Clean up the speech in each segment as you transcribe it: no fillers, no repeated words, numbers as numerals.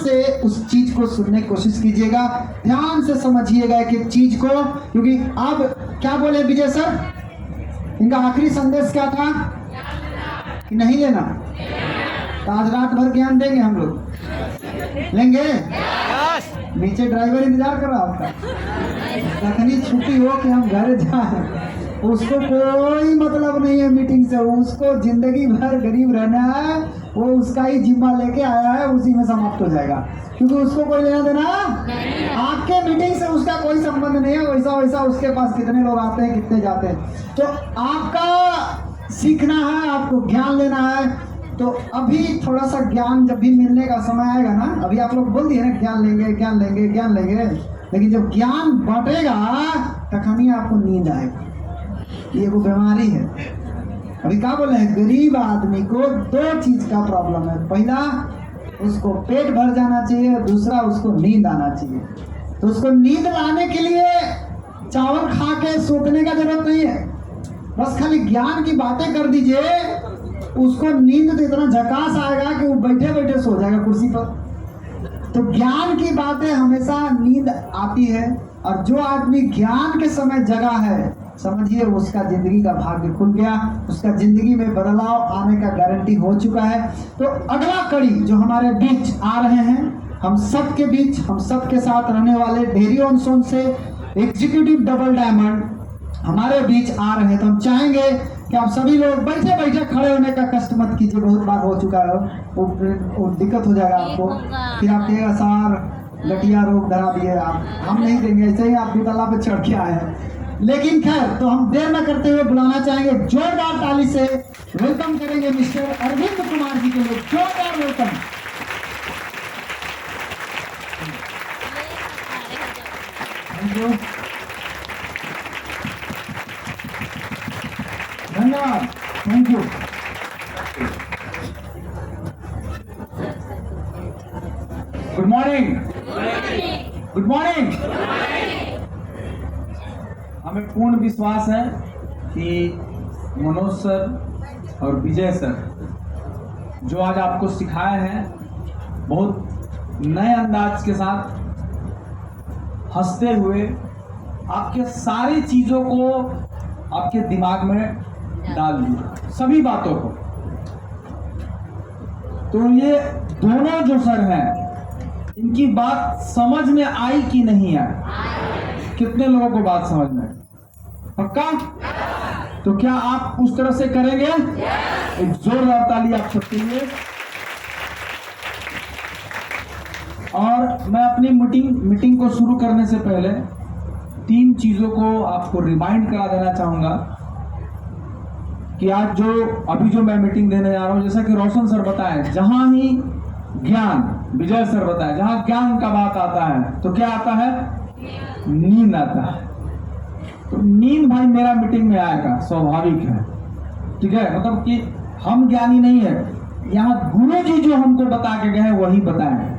से उस चीज को सुनने की कोशिश कीजिएगा, ध्यान से समझिएगा एक एक चीज को। क्योंकि अब क्या बोले विजय सर, इनका आखिरी संदेश क्या था कि नहीं लेना? तो आज रात भर ज्ञान देंगे हम लोग, लेंगे। नीचे ड्राइवर इंतजार कर रहा होता, तखनी छुट्टी हो कि हम घर जाए, उसको कोई मतलब नहीं है मीटिंग से। उसको जिंदगी भर गरीब रहना है, वो उसका ही जिम्मा लेके आया है, उसी में समाप्त हो जाएगा, क्योंकि उसको कोई लेना देना आपके मीटिंग से उसका कोई संबंध नहीं है। वैसा वैसा उसके पास कितने लोग आते हैं, कितने जाते हैं। तो आपका सीखना है, आपको ज्ञान लेना है। तो अभी थोड़ा सा ज्ञान जब भी मिलने का समय आएगा ना, अभी आप लोग बोल दिए ना ज्ञान लेंगे ज्ञान लेंगे ज्ञान लेंगे, लेकिन जब ज्ञान बांटेगा तखनी आपको नींद आएगी। ये वो बीमारी है। अभी क्या बोले हैं, गरीब आदमी को दो चीज का प्रॉब्लम है, पहला उसको पेट भर जाना चाहिए, दूसरा उसको नींद आना चाहिए। तो उसको नींद लाने के लिए चावल खा के सोने का जरूरत नहीं है, बस खाली ज्ञान की बातें कर दीजिए, उसको नींद तो इतना झकास आएगा कि वो बैठे बैठे सो जाएगा कुर्सी पर। तो ज्ञान की बातें हमेशा नींद आती है, और जो आदमी ज्ञान के समय जगा है, समझिए उसका जिंदगी का भाग्य खुल गया, उसका जिंदगी में बदलाव आने का गारंटी हो चुका है। तो अगला कड़ी जो हमारे बीच आ रहे हैं, हम सब के बीच, हम सब के साथ रहने वाले डेरी ऑन सोन से एग्जीक्यूटिव डबल डायमंड हमारे बीच आ रहे हैं। तो हम चाहेंगे कि आप सभी लोग बैठे बैठे खड़े होने का कष्ट मत कीजिए, बहुत बार हो चुका है, वो दिक्कत हो जाएगा आपको, फिर आप कहेगा सार लटिया रोग धरा दिए आप, हम नहीं देंगे, ऐसे ही आप दुतला पे चढ़ के आए हैं। लेकिन खैर, तो हम देर न करते हुए बुलाना चाहेंगे, जोरदार ताली से वेलकम करेंगे मिस्टर अरविंद कुमार जी के लिए, जोरदार वेलकम। थैंक यू, धन्यवाद, thank you. Good morning, good morning. हमें पूर्ण विश्वास है कि मनोज सर और विजय सर जो आज आपको सिखाए हैं, बहुत नए अंदाज के साथ हंसते हुए आपके सारी चीजों को आपके दिमाग में डाल दिया, सभी बातों को। तो ये दोनों जो सर हैं, इनकी बात समझ में आई कि नहीं आई? कितने लोगों को बात समझ में आई? पक्का? तो क्या आप उस तरह से करेंगे? एक जोरदार ताली आप सबके लिए। और मैं अपनी मीटिंग को शुरू करने से पहले 3 चीजों को आपको रिमाइंड करा देना चाहूंगा कि आज अभी जो मैं मीटिंग देने जा रहा हूं, जैसा कि रोशन सर बताएं, जहां ही ज्ञान, विजय सर बताएं, जहां ज्ञान का बात आता है तो क्या आता है? नींद आता है। तो नींद भाई मेरा मीटिंग में आएगा, स्वाभाविक है, ठीक है। मतलब कि हम ज्ञानी नहीं है, यहाँ गुरु जी जो हमको बता के गए वही बताए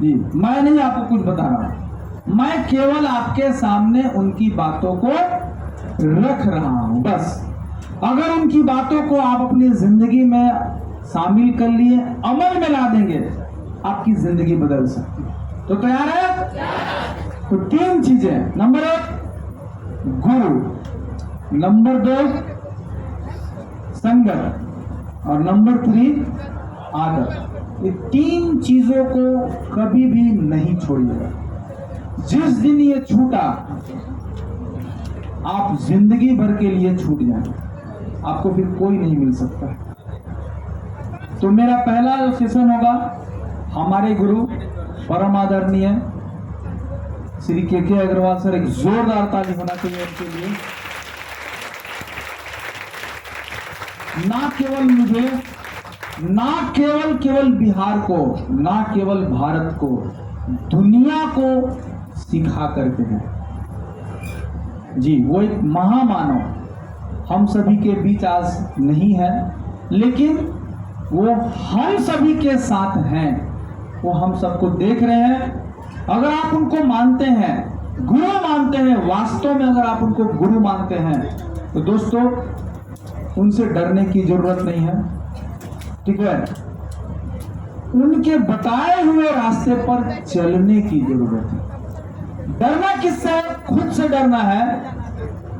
जी, मैं नहीं आपको कुछ बता रहा, मैं केवल आपके सामने उनकी बातों को रख रहा हूं बस। अगर उनकी बातों को आप अपनी जिंदगी में शामिल कर लिए, अमल में ला देंगे, आपकी जिंदगी बदल सकती है। तो तैयार है? तो 3 चीजें, नंबर 1 गुरु, नंबर 2 संगत, और नंबर 3 आदत। ये 3 चीजों को कभी भी नहीं छोड़िएगा। जिस दिन ये छूटा, आप जिंदगी भर के लिए छूट जाएंगे, आपको फिर कोई नहीं मिल सकता। तो मेरा पहला जो सेशन होगा, हमारे गुरु परम आदरणीय श्री के अग्रवाल सर, एक जोरदार ताली होना चाहिए उनके लिए। ना केवल मुझे, ना केवल बिहार को, ना केवल भारत को, दुनिया को सिखा करके हैं जी। वो एक महामानव हम सभी के बीच आज नहीं है, लेकिन वो हम सभी के साथ हैं, वो हम सबको देख रहे हैं। अगर आप उनको मानते हैं, गुरु मानते हैं, वास्तव में अगर आप उनको गुरु मानते हैं, तो दोस्तों उनसे डरने की जरूरत नहीं है, ठीक है। उनके बताए हुए रास्ते रास्ते पर चलने की जरूरत है। डरना किससे है? खुद से डरना है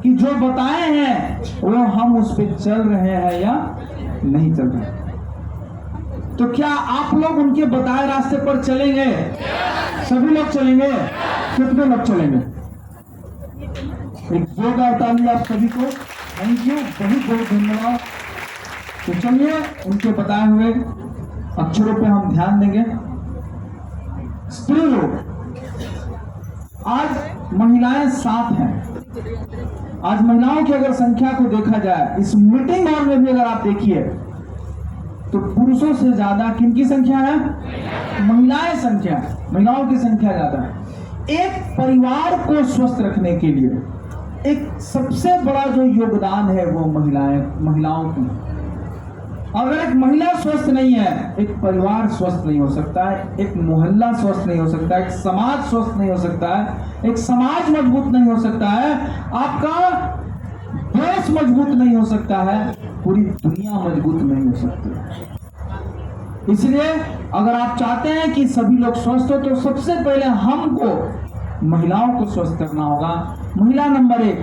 कि जो बताए हैं वो हम उस पर चल रहे हैं या नहीं चल रहे। तो क्या आप लोग उनके बताए रास्ते पर चलेंगे? सभी लोग चलेंगे? कितने लोग चलेंगे? एक जोरदार ताली आप सभी को। थैंक यू, बहुत बहुत धन्यवाद। तो चलिए उनके बताए हुए अक्षरों पे हम ध्यान देंगे। स्त्री लोग, आज महिलाएं 7 हैं। आज महिलाओं की अगर संख्या को देखा जाए, इस मीटिंग हॉल में भी अगर आप देखिए तो पुरुषों से ज्यादा किनकी संख्या है? महिलाओं की संख्या ज्यादा है। एक परिवार को स्वस्थ रखने के लिए एक सबसे बड़ा जो योगदान है वो महिलाओं की। अगर एक महिला स्वस्थ नहीं है, एक परिवार स्वस्थ नहीं हो सकता है, एक मोहल्ला स्वस्थ नहीं हो सकता है, एक समाज स्वस्थ नहीं हो सकता है, एक समाज मजबूत नहीं हो सकता है, आपका देश मजबूत नहीं हो सकता है, पूरी दुनिया मजबूत नहीं हो सकती। इसलिए अगर आप चाहते हैं कि सभी लोग स्वस्थ हो तो सबसे पहले हमको महिलाओं को स्वस्थ करना होगा। महिला नंबर 1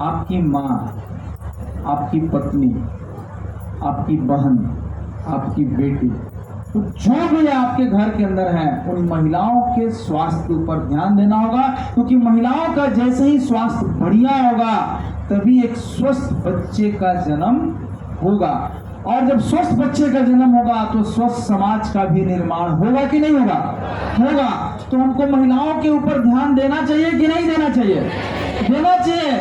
आपकी माँ, आपकी पत्नी, आपकी बहन, आपकी बेटी, तो जो भी आपके घर के अंदर है उन महिलाओं के स्वास्थ्य के ऊपर ध्यान देना होगा, क्योंकि महिलाओं का जैसे ही स्वास्थ्य बढ़िया होगा तभी एक स्वस्थ बच्चे का जन्म होगा, और जब स्वस्थ बच्चे का जन्म होगा तो स्वस्थ समाज का भी निर्माण होगा कि नहीं होगा? होगा। तो हमको महिलाओं के ऊपर ध्यान देना चाहिए कि नहीं देना चाहिए? देना चाहिए।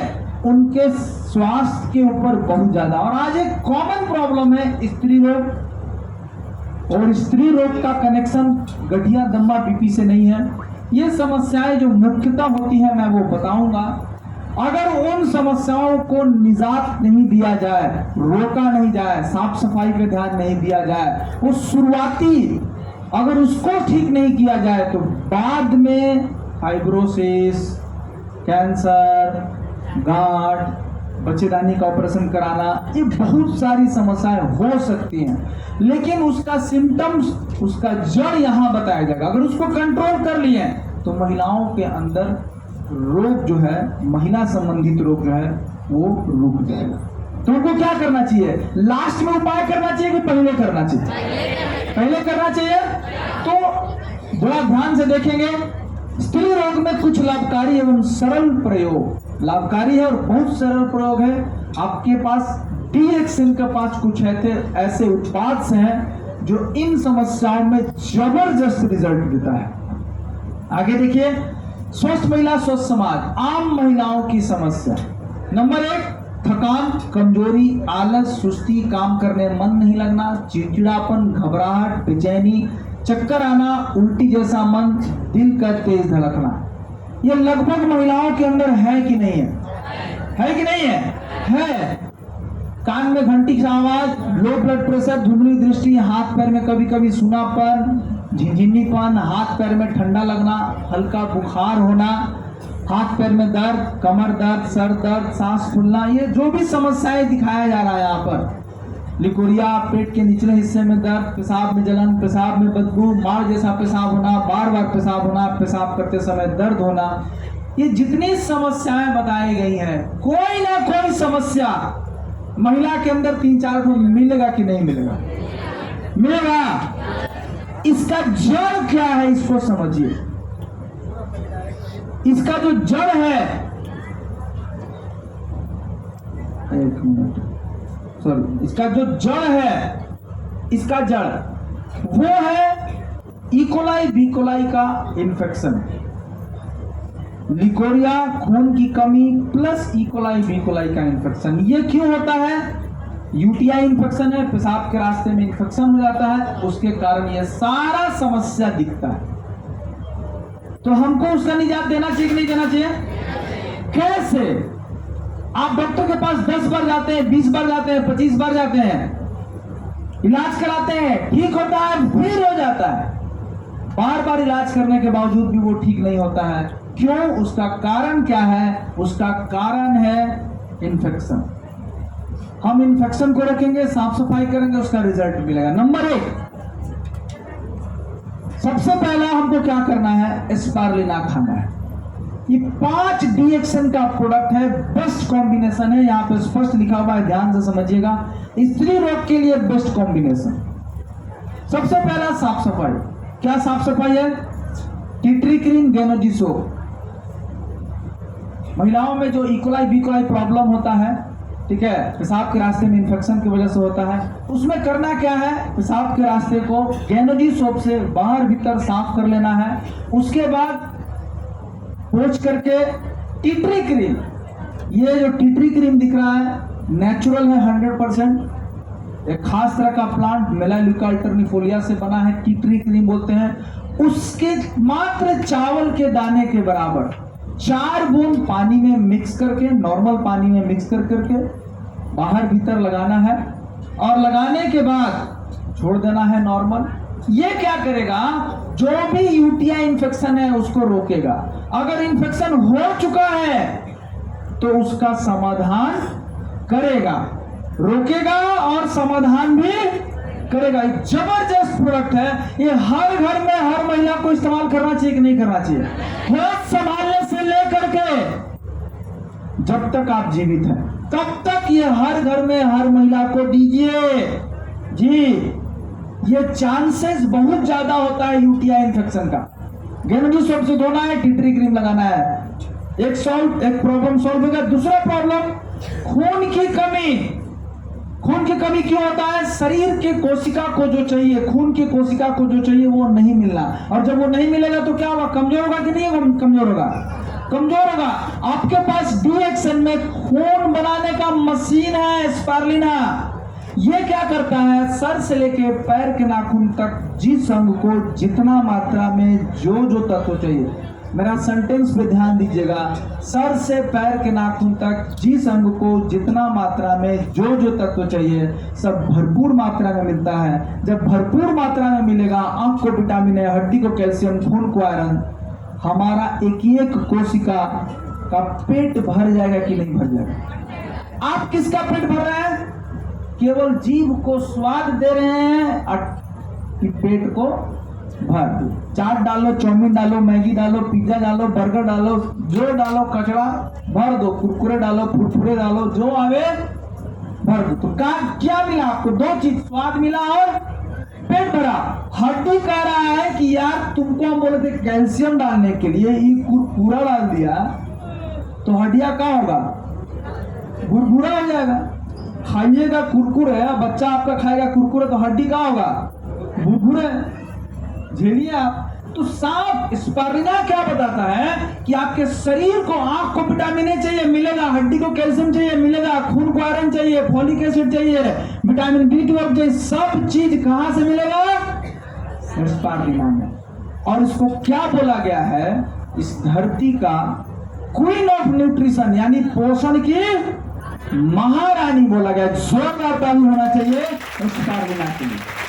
उनके स्वास्थ्य के ऊपर बहुत ज्यादा। और आज एक कॉमन प्रॉब्लम है स्त्री रोग, और स्त्री रोग का कनेक्शन गठिया, दमा, बीपी से नहीं है। ये समस्याएं जो मुख्यतः होती है मैं वो बताऊंगा। अगर उन समस्याओं को निजात नहीं दिया जाए, रोका नहीं जाए, साफ सफाई पे ध्यान नहीं दिया जाए, वो शुरुआती अगर उसको ठीक नहीं किया जाए तो बाद में फाइब्रोसिस, कैंसर, गांठ, बच्चेदानी का ऑपरेशन कराना, ये बहुत सारी समस्याएं हो सकती हैं। लेकिन उसका सिम्टम्स, उसका जड़ यहाँ बताया जाएगा। अगर उसको कंट्रोल कर लिए तो महिलाओं के अंदर रोग जो है, महिला संबंधित रोग जो है वो रुक जाएगा। तो उनको क्या करना चाहिए? लास्ट में उपाय करना चाहिए कि पहले करना चाहिए? पहले करना चाहिए। तो बड़ा ध्यान से देखेंगे। स्त्री रोग में कुछ लाभकारी एवं सरल प्रयोग, लाभकारी है और बहुत सरल प्रयोग है। आपके पास DXN के पास कुछ ऐसे उत्पाद हैं जो इन समस्याओं में जबरदस्त रिजल्ट देता है। आगे देखिए, स्वस्थ महिला स्वस्थ समाज, आम महिलाओं की समस्या। नंबर 1 थकान, कमजोरी, आलस, सुस्ती, काम करने मन नहीं लगना, चिड़चिड़ापन, घबराहट, बेचैनी, चक्कर आना, उल्टी जैसा मन, दिल का तेज धड़कना। ये लगभग महिलाओं के अंदर है कि नहीं है? है कि नहीं है? है। कान में घंटी की आवाज, लो ब्लड प्रेशर, धुंधली दृष्टि, हाथ पैर में कभी कभी सूनापन, झिनझिनीपन, हाथ पैर में ठंडा लगना, हल्का बुखार होना, हाथ पैर में दर्द, कमर दर्द, सर दर्द, सांस फूलना, ये जो भी समस्याएं दिखाया जा रहा है यहाँ पर, लिकोरिया, पेट के निचले हिस्से में दर्द, पेशाब में जलन, पेशाब में बदबू, मार जैसा पेशाब होना, बार बार पेशाब होना, पेशाब करते समय दर्द होना, ये जितनी समस्याएं बताई गई हैं, कोई ना कोई समस्या महिला के अंदर 3-4 को मिलेगा कि नहीं मिलेगा? मिलेगा। इसका जड़ क्या है इसको समझिए। इसका जो जड़ है, एक मिनट, सॉरी, इसका जो जड़ है, इसका जड़ वो है इकोलाई बीकोलाई का इन्फेक्शन। लिकोरिया, खून की कमी प्लस इकोलाई बीकोलाई का इन्फेक्शन। ये क्यों होता है? यूटीआई इन्फेक्शन है, पेशाब के रास्ते में इन्फेक्शन हो जाता है, उसके कारण ये सारा समस्या दिखता है। तो हमको उसका निजात देना चाहिए कि नहीं देना चाहिए? कैसे? आप डॉक्टर के पास 10 बार जाते हैं, 20 बार जाते हैं, 25 बार जाते हैं, इलाज कराते हैं, ठीक होता है, फिर हो जाता है। बार बार इलाज करने के बावजूद भी वो ठीक नहीं होता है। क्यों? उसका कारण क्या है? उसका कारण है इन्फेक्शन। हम इन्फेक्शन को रखेंगे, साफ सफाई करेंगे, उसका रिजल्ट मिलेगा। नंबर 1 सबसे पहला हमको क्या करना है, स्पारुलिना खाना है। ये 5 डिएक्शन का प्रोडक्ट है, बेस्ट कॉम्बिनेशन है। यहाँ पे स्पष्ट लिखा हुआ है, ध्यान से समझिएगा। स्त्री रोग के लिए बेस्ट कॉम्बिनेशन। सबसे पहला साफ सफाई। क्या साफ सफाई है? Tea tree cream, Ganozhi soap. महिलाओं में जो इकोलाई बिकोलाई प्रॉब्लम होता है, ठीक है, पेशाब के रास्ते में इंफेक्शन की वजह से होता है, उसमें करना क्या है, पेशाब के रास्ते को गेनोजी सोप से बाहर भीतर साफ कर लेना है। उसके बाद पोंछ करके टिटरी क्रीम, ये जो टिटरी क्रीम दिख रहा है नेचुरल है 100%। एक खास तरह का प्लांट मेलालुका अल्टरनिफोलिया से बना है, टिटरी क्रीम बोलते हैं। उसके मात्र चावल के दाने के बराबर 4 बूंद पानी में मिक्स करके, नॉर्मल पानी में मिक्स करके बाहर भीतर लगाना है और लगाने के बाद छोड़ देना है नॉर्मल। ये क्या करेगा, जो भी यूटीआई इंफेक्शन है उसको रोकेगा। अगर इंफेक्शन हो चुका है तो उसका समाधान करेगा, रोकेगा और समाधान भी करेगा। एक जबरदस्त प्रोडक्ट है ये। हर घर में हर महिला को इस्तेमाल करना चाहिए कि नहीं करना चाहिए? होश संभालने से लेकर के जब तक आप जीवित हैं तब तक ये हर घर में हर महिला को दीजिए जी। ये चांसेस बहुत ज्यादा होता है यूटीआई इंफेक्शन का। गेनोजी सोप से धोना है, टिटरी क्रीम लगाना है। एक प्रॉब्लम सॉल्व होगा। दूसरा प्रॉब्लम, खून की कमी। खून की कमी क्यों होता है? शरीर के कोशिका को जो चाहिए, खून की कोशिका को जो चाहिए वो नहीं मिलना। और जब वो नहीं मिलेगा तो क्या होगा? कमजोर होगा कि नहीं होगा? कमजोर होगा, कमजोर होगा। आपके पास डिएक्शन में खून बनाने का मशीन है स्पारुलिना। ये क्या करता है, सर से लेके पैर के नाखून तक जिस अंग को जितना मात्रा में जो तत्व चाहिए, मेरा सेंटेंस पे ध्यान दीजिएगा, सर से पैर के नाखून तक जिस अंग को जितना मात्रा में जो तत्व चाहिए सब भरपूर मात्रा में मिलता है। जब भरपूर मात्रा में मिलेगा, आंख को विटामिन है, हड्डी को कैल्शियम, खून को आयरन, हमारा एक कोशिका का पेट भर जाएगा कि नहीं भर जाएगा? आप किसका पेट भर रहे हैं? केवल जीभ को स्वाद दे रहे हैं कि पेट को भर दो। चाट डालो, चाउमीन डालो, मैगी डालो, पिज्जा डालो, बर्गर डालो, जो डालो कचड़ा भर दो, कुरकुरे डालो, फुरफुरे डालो, जो आवे भर दो। तो क्या मिला आपको? 2 चीज, स्वाद मिला और पेट भरा। हड्डी कह रहा है कि यार तुमको हम बोले थे कैल्शियम डालने के लिए, ये कुरकुरा डाल दिया तो हड्डियां क्या होगा? भुरभुरा हो जाएगा। खाइएगा कुरकुरे, बच्चा आपका खाएगा कुरकुरे तो हड्डी क्या होगा? भुरभुरे। झेलिए आप। तो साफ स्पारुलिना क्या बताता है कि आपके शरीर को, आंख को विटामिन ए चाहिए, मिलेगा। हड्डी को कैल्शियम चाहिए, मिलेगा। खून को आयरन चाहिए, फोलिक एसिड चाहिए, विटामिन B12 चाहिए। सब चीज कहां से मिलेगा? स्पारुलिना में। और इसको क्या बोला गया है? इस धरती का क्वीन ऑफ न्यूट्रिशन, यानी पोषण की महारानी बोला गया। जोरदार ताली होना चाहिए स्पारुलिना के लिए।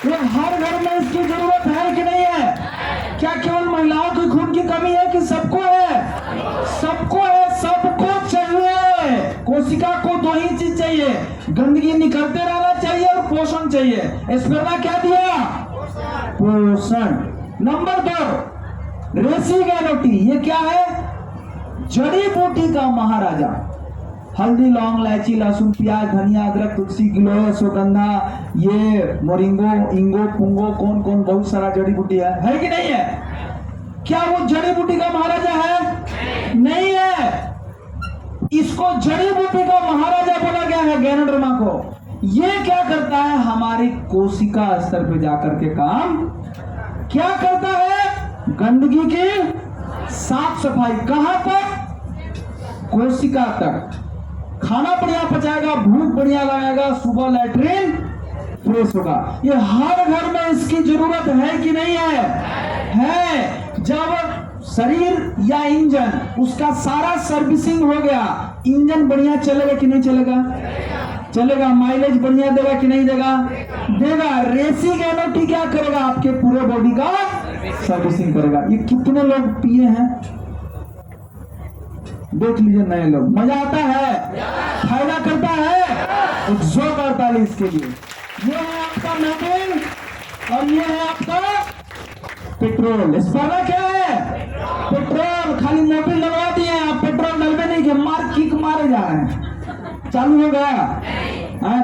तो हर घर में इसकी जरूरत है कि नहीं है? क्या केवल महिलाओं की खून की कमी है कि सबको है? सबको है, सबको चाहिए। कोशिका को 2 ही चीज चाहिए, गंदगी निकलते रहना चाहिए और पोषण चाहिए। स्पारुलिना क्या दिया? पोषण। नंबर 2, रेसी गैनोटी। ये क्या है? जड़ी बूटी का महाराजा। हल्दी, लौंग, इलायची, लहसुन, प्याज, धनिया, अदरक, तुलसी, गिलोय, अश्वगंधा, ये मोरिंगो, इंगो, पुंगो, कौन बहुत सारा जड़ी बूटी है कि नहीं है? क्या वो जड़ी बूटी का महाराजा है? नहीं है। इसको जड़ी बूटी का महाराजा बोला गया है गैनोडर्मा को। ये क्या करता है? हमारी कोशिका स्तर पे जाकर के काम क्या करता है? गंदगी की साफ सफाई। कहां तक? कोशिका तक। खाना बढ़िया पचाएगा, भूख बढ़िया लगाएगा, सुबह लैट्रिन फ्रेश होगा। ये हर घर में इसकी जरूरत है कि नहीं है? है। जब शरीर या इंजन उसका सारा सर्विसिंग हो गया, इंजन बढ़िया चलेगा कि नहीं चलेगा? चलेगा। माइलेज बढ़िया देगा कि नहीं देगा? देगा। रेसी गैनोटी क्या करेगा? आपके पूरे बॉडी का सर्विसिंग करेगा। ये कितने लोग पिए हैं? देख लीजिए नए लोग। मजा आता है? फायदा करता है? तो जोरदार ताली इसके लिए। ये है आपका मेडिन और ये है आपका पेट्रोल। स्पर्धा क्या है? पेट्रोल। खाली मोबिल लगवा दिए, आप पेट्रोल डलवे नहीं के मार किक मारे जा रहे हैं। चालू हो गया,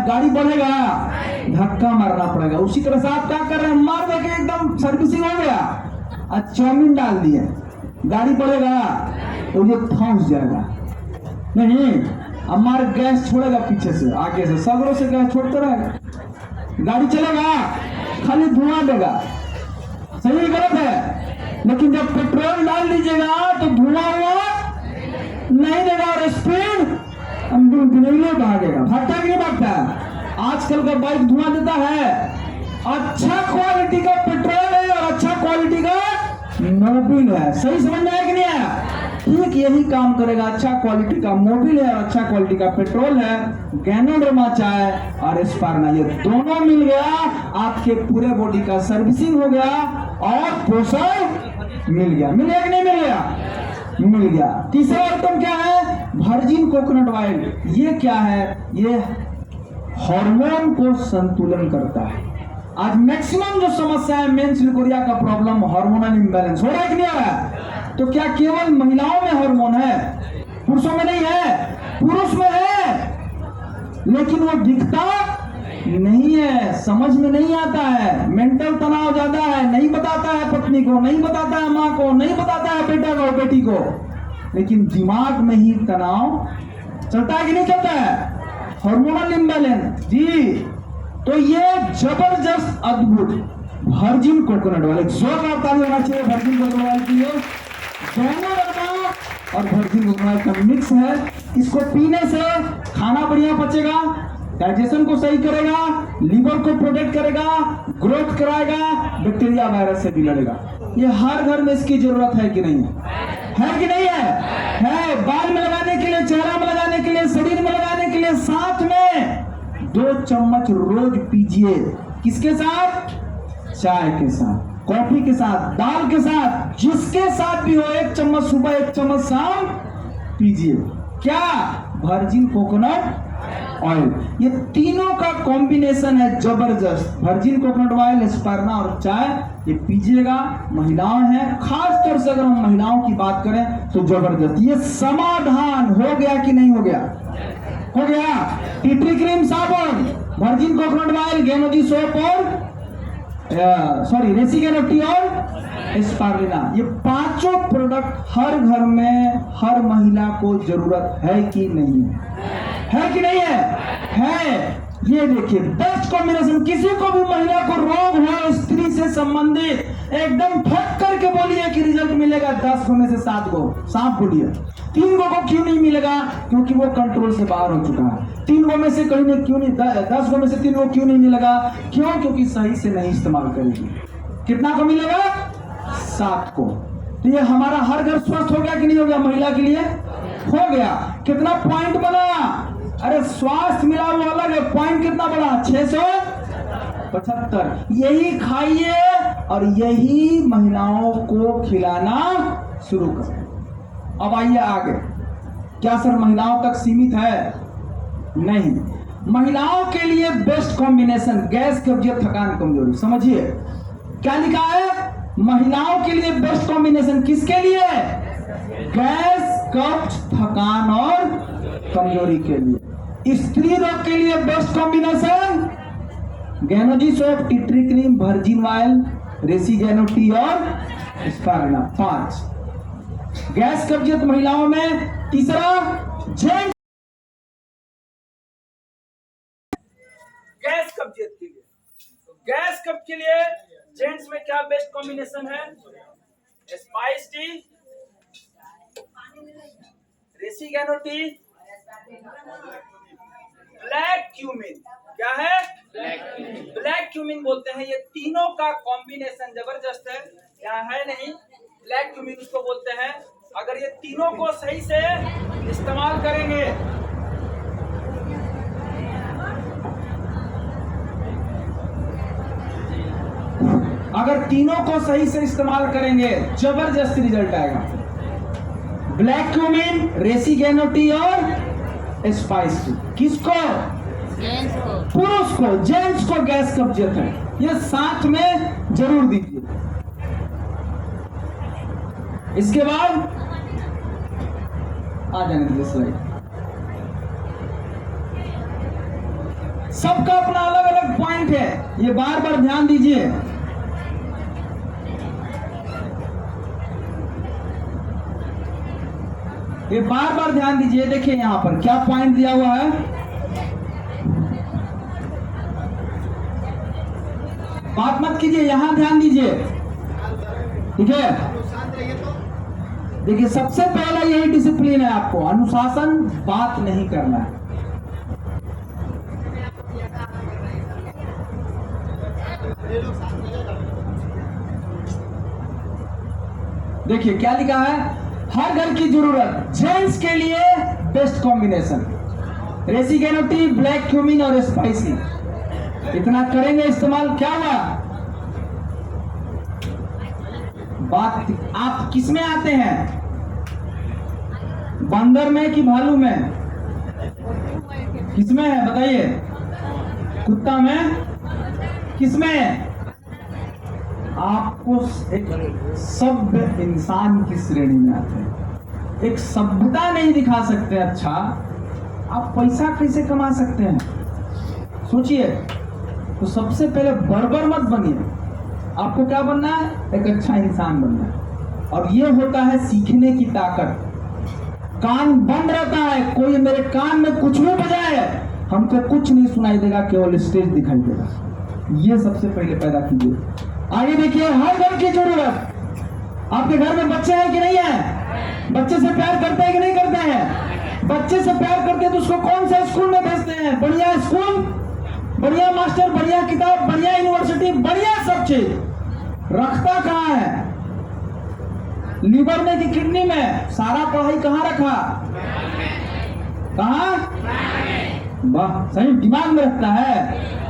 गाड़ी बढ़ेगा, धक्का मारना पड़ेगा। उसी तरह से आप क्या कर रहे हैं, मार दे के एकदम सर्विसिंग हो गया, आज चाउमीन डाल दिए, गाड़ी बढ़ेगा तो ये फंस जाएगा नहीं। हमारे गैस छोड़ेगा पीछे से, आगे से, सगरों से गैस छोड़ते रहेगा, गाड़ी चलेगा, खाली धुआं देगा। सही गलत है? लेकिन जब पेट्रोल डाल दीजिएगा तो धुआं हुआ नहीं देगा और स्पीड भागेगा। भागता कि नहीं भागता? आजकल का बाइक धुआं देता है। अच्छा क्वालिटी का पेट्रोल है और अच्छा क्वालिटी का मोबिल है। सही समझ में आया कि नहीं आया? ठीक यही काम करेगा। अच्छा क्वालिटी का मोबिल है और अच्छा क्वालिटी का पेट्रोल है, गैनोडर्मा चाय और एस्पार्ना, ये दोनों मिल गया, आपके पूरे बॉडी का सर्विसिंग हो गया और पोषण मिल गया। मिल गया कि नहीं मिल गया? मिल गया। तीसरा आइटम क्या है? Virgin coconut oil. ये क्या है? ये हार्मोन को संतुलन करता है। आज मैक्सिमम जो समस्या है मेंस लिकोरिया का प्रॉब्लम, हार्मोनल इंबैलेंस हो रहा है कि नहीं हो रहा है? तो क्या केवल महिलाओं में हार्मोन है, पुरुषों में नहीं है? पुरुष में है, लेकिन वो दिखता नहीं है, समझ में नहीं आता है, मेंटल तनाव ज्यादा है, नहीं बताता है पत्नी को, नहीं बताता है माँ को, नहीं बताता है बेटा को, बेटी को, लेकिन दिमाग में ही तनाव चलता है कि नहीं चलता है? हार्मोनल इंबैलेंस जी। तो ये जबरदस्त अद्भुत वर्जिन कोकोनट ऑयल, जोरदार ताली होना चाहिए वर्जिन कोकोनट ऑयल के लिए। गैनोडर्मा और वर्जिन कोकोनट ऑयल का मिक्स है। इसको पीने से खाना बढ़िया पचेगा, डाइजेशन को सही करेगा, लीवर को प्रोटेक्ट करेगा, ग्रोथ कराएगा, बैक्टीरिया वायरस से भी लड़ेगा। ये हर घर में इसकी जरूरत है कि नहीं है कि नहीं है? है। बाल में लगाने के लिए, चेहरा में लगाने के लिए, शरीर में लगाने के लिए, साथ में 2 चम्मच रोज पीजिए। किसके साथ? चाय के साथ, कॉफी के साथ, दाल के साथ, जिसके साथ भी हो, 1 चम्मच सुबह, 1 चम्मच शाम पीजिए। क्या? Virgin coconut oil. ये तीनों का कॉम्बिनेशन है जबरदस्त। वर्जिन कोकोनट ऑयल, एस्पार्ना और चाय, ये पीजिएगा। महिलाएं हैं, खास तौर से अगर हम महिलाओं की बात करें तो जबरदस्त। ये समाधान हो गया कि नहीं हो गया? हो गया। टी ट्री क्रीम, साबुन, वर्जिन कोकोनट ऑयल, गैनोजी सोप और रेसी गैनो और एस्पार्लिना, ये पांचों प्रोडक्ट हर घर में हर महिला को जरूरत है कि नहीं है कि नहीं है? है। ये देखिए बेस्ट कॉम्बिनेशन। किसी को भी महिला को रोग हो स्त्री से संबंधित, एकदम ठक करके बोलिए कि रिजल्ट मिलेगा 10 गो में से 7 गो। साफ बोलिए। 3 गो को क्यों नहीं मिलेगा? क्योंकि वो कंट्रोल से बाहर हो चुका है। 3 गो में से कहीं ने क्यों नहीं, 10 गो में से 3 गो क्यों नहीं मिलेगा? क्यों? क्योंकि सही से नहीं इस्तेमाल करेगी। कितना को मिलेगा? 7 को। तो ये हमारा हर घर स्वस्थ हो गया कि नहीं हो गया? महिला के लिए हो गया। कितना पॉइंट बना? अरे स्वास्थ्य मिला वो अलग है, पॉइंट कितना बड़ा? 675। यही खाइए और यही महिलाओं को खिलाना शुरू करें। अब आइए आगे। क्या सर महिलाओं तक सीमित है? नहीं। महिलाओं के लिए बेस्ट कॉम्बिनेशन, गैस, कब्जियत, थकान, कमजोरी। समझिए क्या लिखा है? महिलाओं के लिए बेस्ट कॉम्बिनेशन किसके लिए? गैस, कब्ज, थकान और कमजोरी के लिए। स्त्री रोग के लिए best combination Ganozhi soap, tea tree cream, virgin oil, reishi gano T और एस्पार्ना। 5 गैस कब्जियत महिलाओं में। तीसरा जेंट्स गैस कब्जियत के लिए। गैस कब्ज के लिए जेंट्स में क्या बेस्ट कॉम्बिनेशन है? स्पाइस टी, रेसी गैनो टी, ब्लैक क्यूमिन। क्या है? ब्लैक क्यूमिन बोलते हैं। ये तीनों का कॉम्बिनेशन जबरदस्त है। यहाँ है नहीं, ब्लैक क्यूमिन उसको बोलते हैं। अगर ये तीनों को सही से इस्तेमाल करेंगे, अगर तीनों को सही से इस्तेमाल करेंगे जबरदस्त रिजल्ट आएगा। ब्लैक क्यूमिन, रेसी गैनो टी और स्पाइस टी। किसको? पुरुष को, जेंट्स को गैस कब्जियत है, ये साथ में जरूर दीजिए। इसके बाद आ जाने दीजिए स्लाइड। सबका अपना अलग अलग पॉइंट है, ये बार बार ध्यान दीजिए। ये बार बार ध्यान दीजिए। देखिए यहां पर क्या पॉइंट दिया हुआ है, बात मत कीजिए, यहां ध्यान दीजिए, ठीक है। देखिए सबसे पहला यही डिसिप्लिन है आपको, अनुशासन, बात नहीं करना है। देखिए क्या लिखा है, हर घर की जरूरत, जेंट्स के लिए बेस्ट कॉम्बिनेशन, रेसिगेनोटी, ब्लैक क्यूमिन और स्पाइसी, इतना करेंगे इस्तेमाल। क्या हुआ, बात आप किस में आते हैं, बंदर में कि भालू में, किस में है बताइए, कुत्ता में, किस में, आपको एक सभ्य इंसान की श्रेणी में आते हैं। एक सभ्यता नहीं दिखा सकते, अच्छा आप पैसा कैसे कमा सकते हैं, सोचिए। तो सबसे पहले बर्बर मत बनिए, आपको क्या बनना है, एक अच्छा इंसान बनना है। और ये होता है सीखने की ताकत। कान बंद रहता है, कोई मेरे कान में कुछ भी बजाए हमको कुछ नहीं सुनाई देगा, केवल स्टेज दिखाई देगा। ये सबसे पहले पैदा कीजिए। आगे देखिए, हर घर की जरूरत, आपके घर में बच्चे हैं कि नहीं है, बच्चे से प्यार करते हैं कि नहीं करते हैं, बच्चे से प्यार करते हैं तो उसको कौन सा स्कूल में भेजते हैं, बढ़िया स्कूल, बढ़िया मास्टर, बढ़िया किताब, बढ़िया यूनिवर्सिटी, बढ़िया सब चीज। रखता कहाँ है, लीवर में कि किडनी में, सारा पढ़ाई कहाँ रखा, कहाँ, वाह सही, दिमाग में रखता है।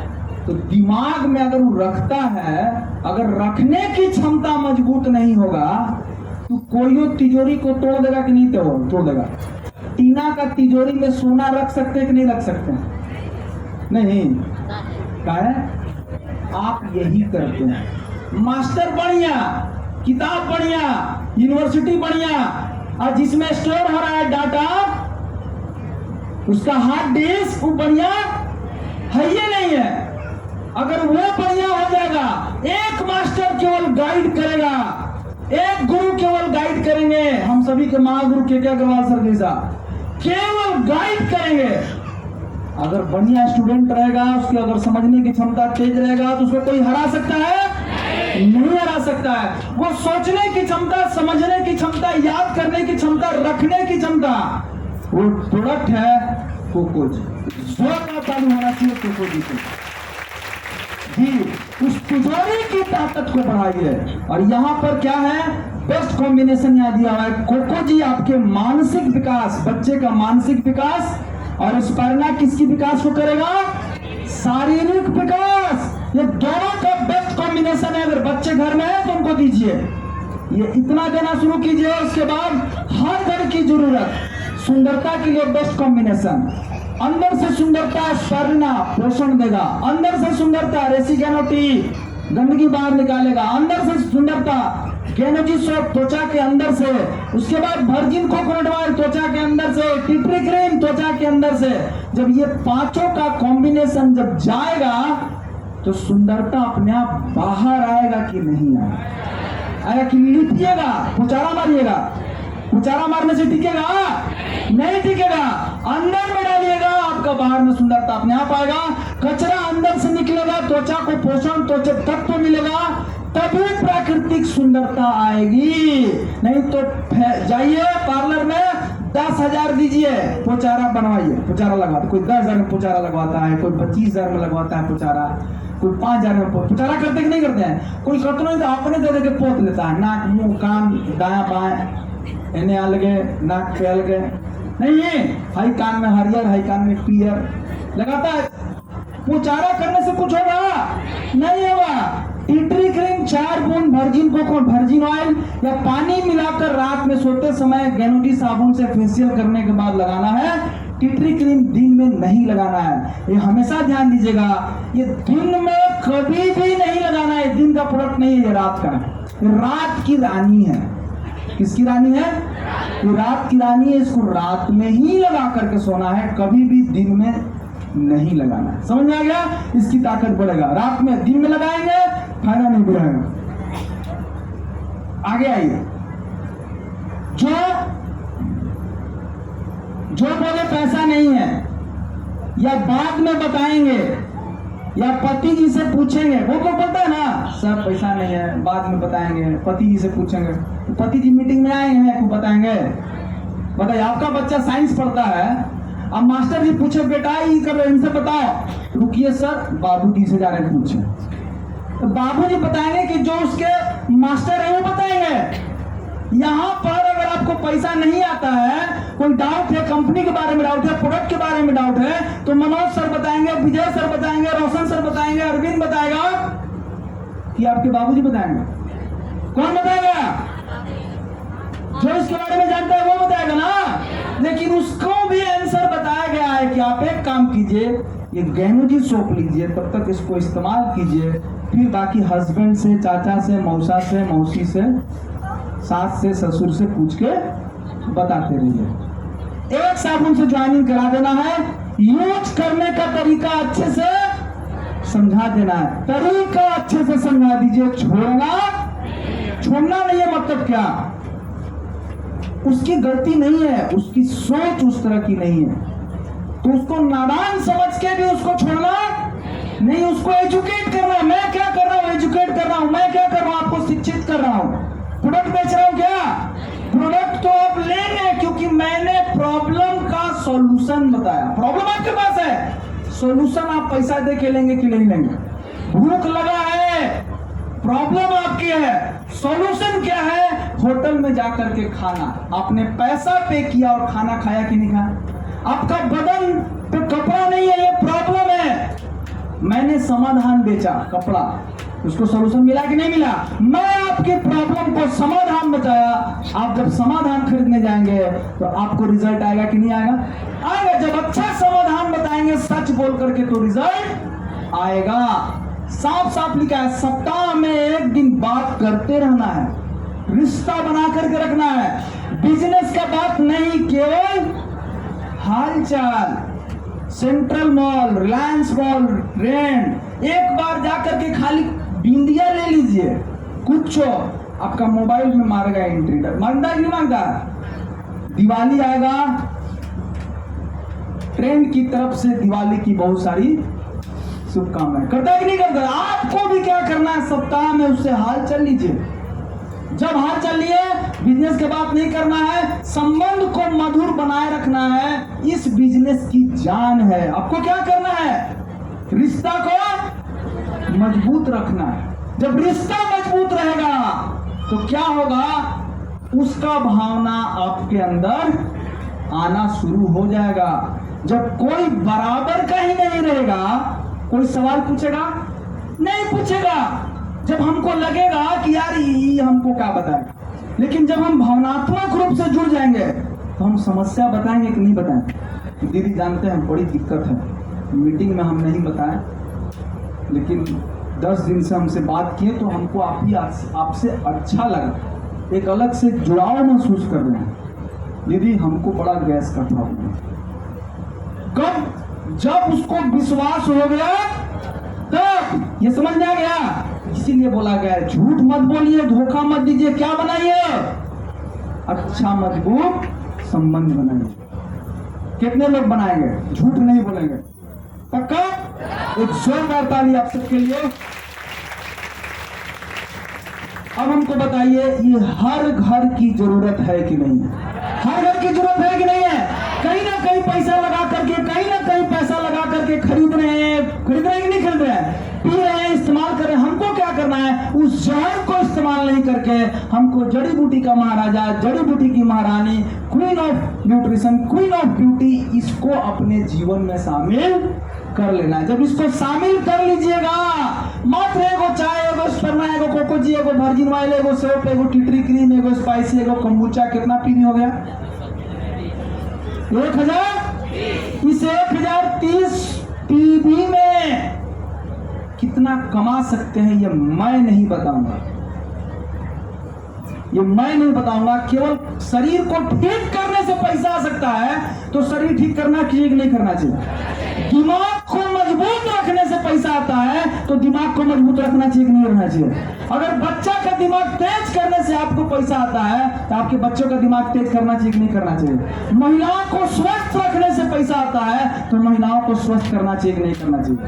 तो दिमाग में अगर वो रखता है, अगर रखने की क्षमता मजबूत नहीं होगा तो कोई तिजोरी को तोड़ देगा कि नहीं तोड़ देगा। टीना का तिजोरी में सोना रख सकते हैं कि नहीं रख सकते, नहीं, क्या है, आप यही करते हैं। मास्टर बढ़िया, किताब बढ़िया, यूनिवर्सिटी बढ़िया, और जिसमें स्टोर हो रहा है डाटा, उसका हार्ड डिस्क वो बढ़िया है ये नहीं है। अगर वो बढ़िया हो जाएगा, एक मास्टर केवल गाइड करेगा, एक गुरु केवल गाइड करेंगे, हम सभी के महागुरु के अग्रवाल सर जैसा केवल गाइड करेंगे। अगर बढ़िया स्टूडेंट रहेगा, उसकी अगर समझने की क्षमता तेज रहेगा तो उसको कोई हरा सकता है, नहीं हरा सकता है। वो सोचने की क्षमता, समझने की क्षमता, याद करने की क्षमता, रखने की क्षमता, वो प्रोडक्ट है कोकोज। जोर चालू होना चाहिए कोकोजी को जी, उस तिजोरी की ताकत को बढ़ाइए। और यहाँ पर क्या है, बेस्ट कॉम्बिनेशन यहाँ दिया हुआ है, कोकोजी आपके मानसिक विकास, बच्चे का मानसिक विकास, और स्पर्ना किसकी विकास को करेगा, शारीरिक विकास। ये दोनों का बेस्ट कॉम्बिनेशन है। अगर बच्चे घर में है तो उनको दीजिए, ये इतना देना शुरू कीजिए। उसके बाद हर घर की जरूरत, सुंदरता के लिए बेस्ट कॉम्बिनेशन, अंदर से सुंदरता स्पर्ना पोषण देगा, अंदर से सुंदरता रेसिगेनोटी गंदगी बाहर निकालेगा, अंदर से सुंदरता गेनोजी सोप त्वचा के अंदर से, उसके बाद वर्जिन कोकोनट ऑयल त्वचा के अंदर से, टिटरी क्रीम त्वचा के अंदर से। जब ये पांचों का कॉम्बिनेशन जब जाएगा तो सुंदरता अपने आप बाहर आएगा कि नहीं आएगा कि लिपिएगा, पुचारा मारिएगा, पुचारा मारने से टिकेगा नहीं, टिकेगा। अंदर में डालिएगा, आपका बाहर में सुंदरता अपने आप आएगा। कचरा अंदर से निकलेगा, त्वचा को पोषण, त्वचा तत्व मिलेगा, तभी प्राकृतिक सुंदरता आएगी। नहीं तो जाइए पार्लर में 10,000 दीजिए, पोचारा बनवाइए, पोचारा लगवाते, कोई 10,000 में पोचारा लगवाता है, कोई 25,000 में लगवाता है पोचारा, कोई 5,000 में पोचारा करते कि नहीं करते हैं। कोई करते नहीं तो अपने दे दे के पोत लेता है, नाक मुंह कान दायां बाएं, इन्हें अलगे, नाक पे अलगे, नहीं है, हाई कान में हरियर, हाई कान में पीयर लगाता है। पोचारा करने से कुछ होगा नहीं होगा। टिटरी क्रीम 4 बूंद वर्जिन कोकोनट, वर्जिन ऑयल या पानी मिलाकर रात में सोते समय गेनोडी साबुन से फेशियल करने के बाद लगाना है। टिटरी क्रीम दिन में नहीं लगाना है, ये हमेशा ध्यान दीजिएगा। ये दिन में कभी भी नहीं लगाना है, दिन का प्रोडक्ट नहीं है, ये रात का है, रात की रानी है। किसकी रानी है? ये रात की रानी है, इसको रात में ही लगा करके सोना है, कभी भी दिन में नहीं लगाना है। समझ में आ गया? इसकी ताकत बढ़ेगा। रात में, दिन में लगाएंगे फायदा नहीं बढ़ेगा। आगे आइए। जो बोले पैसा नहीं है या बाद में बताएंगे या पति जी से पूछेंगे, वो तो पता है ना सर पैसा नहीं है बाद में बताएंगे, पति जी से पूछेंगे, तो पति जी मीटिंग में आएंगे आपको बताएंगे। बताइए, आपका बच्चा साइंस पढ़ता है, अब मास्टर जी पूछे बेटा ये कर रहे इनसे बताओ, रुकिए सर बाबूजी से जा रहे पूछे, तो बाबूजी बताएंगे कि जो उसके मास्टर है वो बताएंगे। यहाँ पर अगर आपको पैसा नहीं आता है, कोई डाउट है, कंपनी के बारे में डाउट है, प्रोडक्ट के बारे में डाउट है, तो मनोज सर बताएंगे, विजय सर बताएंगे, रोशन सर बताएंगे, अरविंद बताएगा कि आपके बाबूजी बताएंगे? कौन बताएगा? जो इसके बारे में जानता है वो बताएगा ना। लेकिन उसको भी आंसर बताया गया है कि आप एक काम कीजिए, ये गैनोजी सोप लीजिए, तब तक इसको इस्तेमाल कीजिए, फिर बाकी हस्बैंड से, चाचा से, मौसा से, मौसी से, सास से, ससुर से पूछ के बताते रहिए। एक साबुन से ज्वाइनिंग करा देना है, यूज करने का तरीका अच्छे से समझा देना है, तरीका अच्छे से समझा दीजिए। छोड़ना नहीं है मतलब क्या? उसकी गलती नहीं है, उसकी सोच उस तरह की नहीं है, तो उसको नादान समझ के भी उसको छोड़ना नहीं, उसको एजुकेट करना। मैं क्या कर रहा हूं? एजुकेट कर रहा हूं। मैं क्या कर रहा हूं? आपको शिक्षित कर रहा हूं। प्रोडक्ट बेच रहा हूं क्या? प्रोडक्ट तो आप लेंगे क्योंकि मैंने प्रॉब्लम का सॉल्यूशन बताया। प्रॉब्लम आपके पास है, सॉल्यूशन आप पैसा दे के लेंगे कि नहीं लेंगे? भूख लगा है, प्रॉब्लम आपकी है, सॉल्यूशन क्या है? होटल में जाकर के खाना। आपने पैसा पे किया और खाना खाया कि नहीं खाया? आपका बदन पे कपड़ा नहीं है, ये प्रॉब्लम है। मैंने समाधान बेचा, कपड़ा, उसको सॉल्यूशन मिला कि नहीं मिला? मैं आपके प्रॉब्लम को समाधान बताया। आप जब समाधान खरीदने जाएंगे तो आपको रिजल्ट आएगा कि नहीं आएगा? आएगा। जब अच्छा समाधान बताएंगे सच बोल करके तो रिजल्ट आएगा। साफ साफ लिखा है, सप्ताह में एक दिन बात करते रहना है, रिश्ता बना करके रखना है। बिजनेस का बात नहीं, केवल हालचाल। Central mall, Reliance mall, rent, एक बार जाकर के खाली बिंदिया ले लीजिए, कुछ आपका मोबाइल में मारेगा एंट्री। मांगता है कि नहीं मांगता? दिवाली आएगा, ट्रेंड की तरफ से दिवाली की बहुत सारी शुभकामनाएं। करता है कि नहीं करता? आपको भी क्या करना है, सप्ताह में उससे हाल चल लीजिए। जब हाल चल लिए, बिजनेस के बात नहीं करना है, संबंध को मधुर बनाए रखना है। इस बिजनेस की जान है। आपको क्या करना है? रिश्ता को मजबूत रखना है। जब रिश्ता मजबूत रहेगा तो क्या होगा? उसका भावना आपके अंदर आना शुरू हो जाएगा। जब कोई बराबर का ही नहीं रहेगा, कोई सवाल पूछेगा नहीं? पूछेगा। जब हमको लगेगा कि यार ये हमको क्या बताएगा, लेकिन जब हम भावनात्मक रूप से जुड़ जाएंगे तो हम समस्या बताएंगे कि नहीं बताएंगे? दीदी जानते हैं बड़ी दिक्कत है, मीटिंग में हम नहीं बताएं, लेकिन 10 दिन से हमसे बात किए तो हमको आपसे अच्छा लगा, एक अलग से जुड़ाव महसूस कर रहे हैं। दीदी हमको बड़ा गैस का प्रॉब्लम है। कब? जब उसको विश्वास हो गया तब। ये समझ में आ गया? इसीलिए बोला गया है झूठ मत बोलिए, धोखा मत दीजिए, क्या बनाइए? अच्छा मजबूत संबंध बनाइए। कितने लोग बनाएंगे? झूठ नहीं बोलेंगे, पक्का? एक जोरदार ताली आप सबके लिए। अब हमको बताइए, ये हर घर की जरूरत है कि नहीं है? हर घर की जरूरत है कि नहीं है? कहीं ना कहीं पैसा लगा करके, कहीं ना कहीं पैसा लगा करके खरीद रहे हैं कि नहीं खरीद रहे हैं? पी रहे हैं, इस्तेमाल कर रहे हैं। हमको क्या करना है? उस जहर को इस्तेमाल नहीं करके हमको जड़ी बूटी का महाराजा, जड़ी बूटी की महारानी, queen of nutrition, queen of beauty, इसको अपने जीवन में शामिल कर लेना है। जब इसको शामिल कर लीजिएगा, मात्र एगो चाय, एगो स्पर्मा, एगो कोकोजी, एगो वर्जिन ऑयल, एगो सोप, एगो टिटरी क्रीम, एगो स्पाइसी, एगो कम्बुचा, कितना पीनी हो गया? 1000। इस 1030 पीबी में कितना कमा सकते हैं ये मैं नहीं बताऊंगा। ये मैं नहीं बताऊंगा। केवल शरीर को ठीक करने से पैसा आ सकता है, तो शरीर ठीक करना चाहिए कि नहीं करना चाहिए? दिमाग को मजबूत रखने से पैसा आता है, तो दिमाग को मजबूत रखना चाहिए कि नहीं रखना चाहिए? अगर बच्चा का दिमाग तेज करने से आपको पैसा आता है, तो आपके बच्चों का दिमाग तेज करना चाहिए कि नहीं करना चाहिए? महिलाओं को स्वस्थ रखने से पैसा आता है, तो महिलाओं को स्वस्थ करना चाहिए कि नहीं करना चाहिए?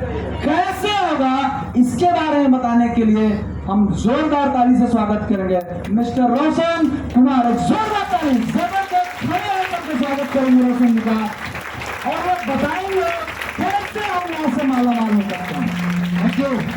कैसे होगा, इसके बारे में बताने के लिए हम जोरदार ताली से स्वागत करेंगे मिस्टर रोशन कुमार। जोरदार ताली, जबरदस्त खड़े होकर स्वागत करेंगे रोशन जी का, और वो बताएंगे कैसे हम यहाँ से मालामाल हो सकते हैं। Thank you.